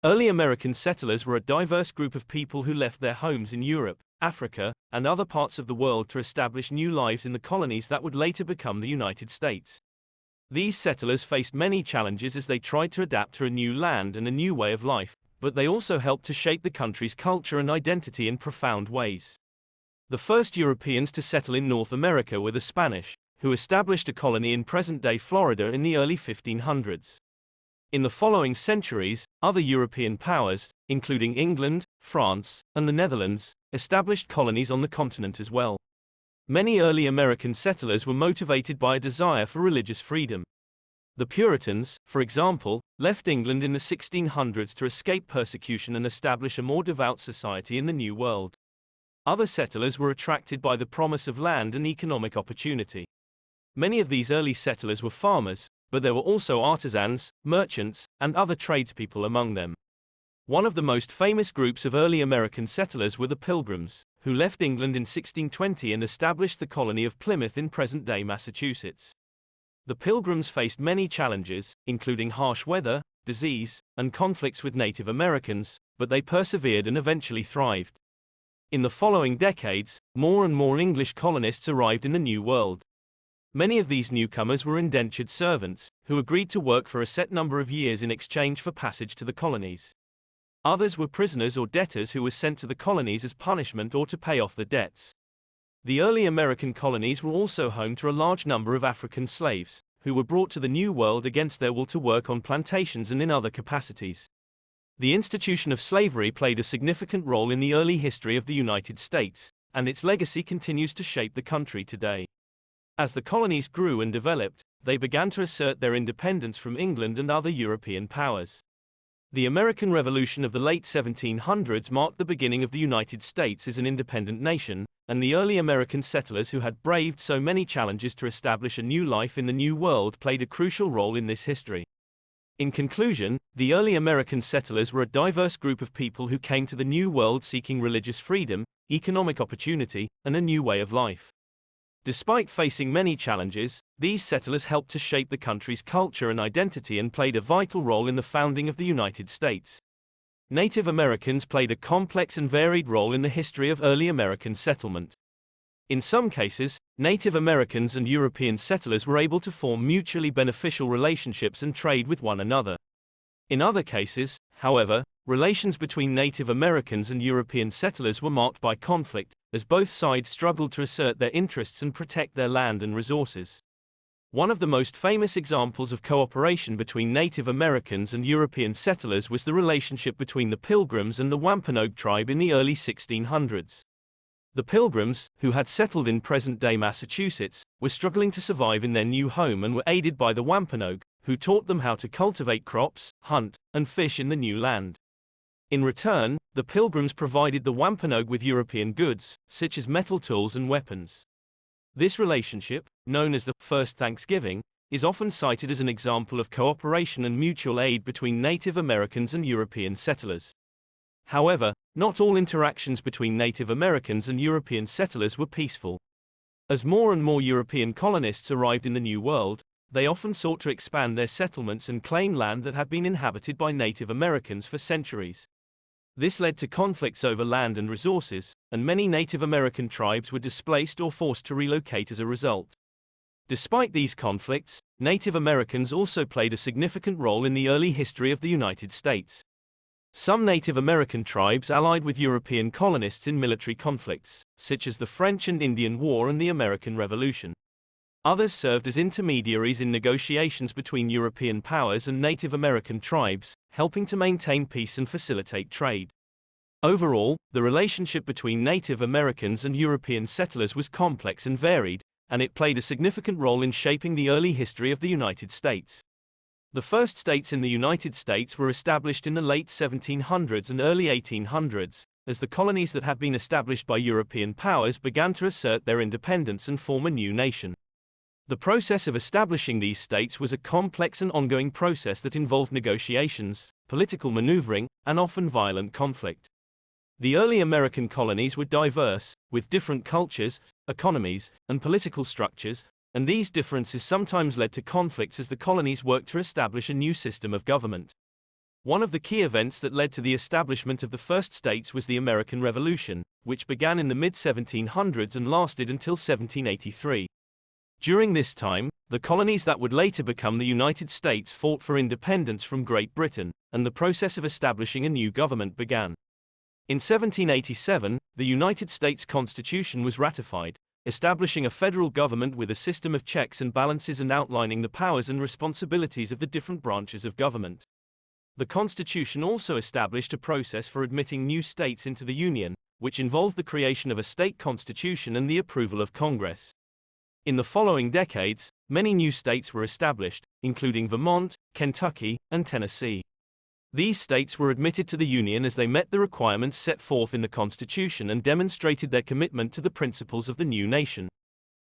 Early American settlers were a diverse group of people who left their homes in Europe, Africa, and other parts of the world to establish new lives in the colonies that would later become the United States. These settlers faced many challenges as they tried to adapt to a new land and a new way of life, but they also helped to shape the country's culture and identity in profound ways. The first Europeans to settle in North America were the Spanish, who established a colony in present-day Florida in the early 1500s. In the following centuries, other European powers, including England, France, and the Netherlands, established colonies on the continent as well. Many early American settlers were motivated by a desire for religious freedom. The Puritans, for example, left England in the 1600s to escape persecution and establish a more devout society in the New World. Other settlers were attracted by the promise of land and economic opportunity. Many of these early settlers were farmers, but there were also artisans, merchants, and other tradespeople among them. One of the most famous groups of early American settlers were the Pilgrims, who left England in 1620 and established the colony of Plymouth in present-day Massachusetts. The Pilgrims faced many challenges, including harsh weather, disease, and conflicts with Native Americans, but they persevered and eventually thrived. In the following decades, more and more English colonists arrived in the New World. Many of these newcomers were indentured servants, who agreed to work for a set number of years in exchange for passage to the colonies. Others were prisoners or debtors who were sent to the colonies as punishment or to pay off the debts. The early American colonies were also home to a large number of African slaves, who were brought to the New World against their will to work on plantations and in other capacities. The institution of slavery played a significant role in the early history of the United States, and its legacy continues to shape the country today. As the colonies grew and developed, they began to assert their independence from England and other European powers. The American Revolution of the late 1700s marked the beginning of the United States as an independent nation, and the early American settlers who had braved so many challenges to establish a new life in the New World played a crucial role in this history. In conclusion, the early American settlers were a diverse group of people who came to the New World seeking religious freedom, economic opportunity, and a new way of life. Despite facing many challenges, these settlers helped to shape the country's culture and identity and played a vital role in the founding of the United States. Native Americans played a complex and varied role in the history of early American settlement. In some cases, Native Americans and European settlers were able to form mutually beneficial relationships and trade with one another. In other cases, however, relations between Native Americans and European settlers were marked by conflict, as both sides struggled to assert their interests and protect their land and resources. One of the most famous examples of cooperation between Native Americans and European settlers was the relationship between the Pilgrims and the Wampanoag tribe in the early 1600s. The Pilgrims, who had settled in present-day Massachusetts, were struggling to survive in their new home and were aided by the Wampanoag, who taught them how to cultivate crops, hunt, and fish in the new land. In return, the Pilgrims provided the Wampanoag with European goods, such as metal tools and weapons. This relationship, known as the First Thanksgiving, is often cited as an example of cooperation and mutual aid between Native Americans and European settlers. However, not all interactions between Native Americans and European settlers were peaceful. As more and more European colonists arrived in the New World, they often sought to expand their settlements and claim land that had been inhabited by Native Americans for centuries. This led to conflicts over land and resources, and many Native American tribes were displaced or forced to relocate as a result. Despite these conflicts, Native Americans also played a significant role in the early history of the United States. Some Native American tribes allied with European colonists in military conflicts, such as the French and Indian War and the American Revolution. Others served as intermediaries in negotiations between European powers and Native American tribes, helping to maintain peace and facilitate trade. Overall, the relationship between Native Americans and European settlers was complex and varied, and it played a significant role in shaping the early history of the United States. The first states in the United States were established in the late 1700s and early 1800s, as the colonies that had been established by European powers began to assert their independence and form a new nation. The process of establishing these states was a complex and ongoing process that involved negotiations, political maneuvering, and often violent conflict. The early American colonies were diverse, with different cultures, economies, and political structures, and these differences sometimes led to conflicts as the colonies worked to establish a new system of government. One of the key events that led to the establishment of the first states was the American Revolution, which began in the mid-1700s and lasted until 1783. During this time, the colonies that would later become the United States fought for independence from Great Britain, and the process of establishing a new government began. In 1787, the United States Constitution was ratified, establishing a federal government with a system of checks and balances and outlining the powers and responsibilities of the different branches of government. The Constitution also established a process for admitting new states into the Union, which involved the creation of a state constitution and the approval of Congress. In the following decades, many new states were established, including Vermont, Kentucky, and Tennessee. These states were admitted to the Union as they met the requirements set forth in the Constitution and demonstrated their commitment to the principles of the new nation.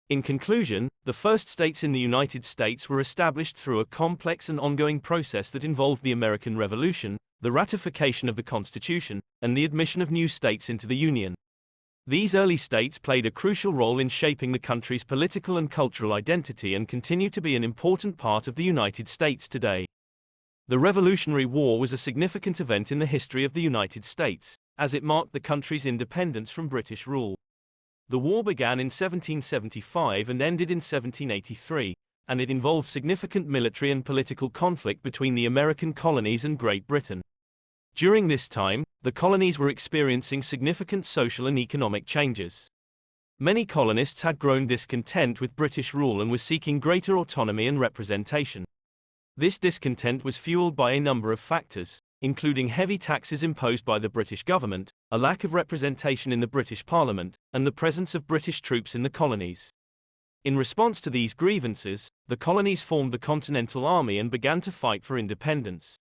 In conclusion, the first states in the United States were established through a complex and ongoing process that involved the American Revolution, the ratification of the Constitution, and the admission of new states into the Union. These early states played a crucial role in shaping the country's political and cultural identity and continue to be an important part of the United States today. The Revolutionary War was a significant event in the history of the United States, as it marked the country's independence from British rule. The war began in 1775 and ended in 1783, and it involved significant military and political conflict between the American colonies and Great Britain. During this time, the colonies were experiencing significant social and economic changes. Many colonists had grown discontent with British rule and were seeking greater autonomy and representation. This discontent was fueled by a number of factors, including heavy taxes imposed by the British government, a lack of representation in the British Parliament, and the presence of British troops in the colonies. In response to these grievances, the colonies formed the Continental Army and began to fight for independence.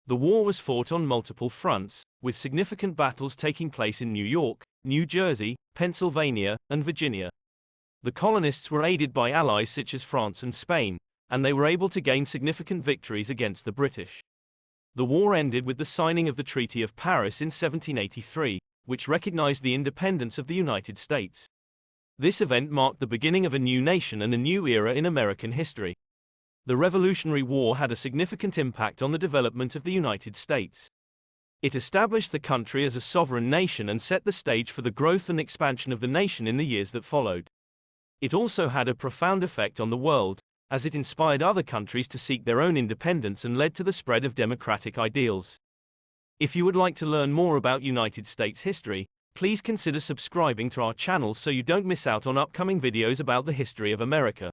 The war was fought on multiple fronts, with significant battles taking place in New York, New Jersey, Pennsylvania, and Virginia. The colonists were aided by allies such as France and Spain, and they were able to gain significant victories against the British. The war ended with the signing of the Treaty of Paris in 1783, which recognized the independence of the United States. This event marked the beginning of a new nation and a new era in American history. The Revolutionary War had a significant impact on the development of the United States. It established the country as a sovereign nation and set the stage for the growth and expansion of the nation in the years that followed. It also had a profound effect on the world, as it inspired other countries to seek their own independence and led to the spread of democratic ideals. If you would like to learn more about United States history, please consider subscribing to our channel so you don't miss out on upcoming videos about the history of America.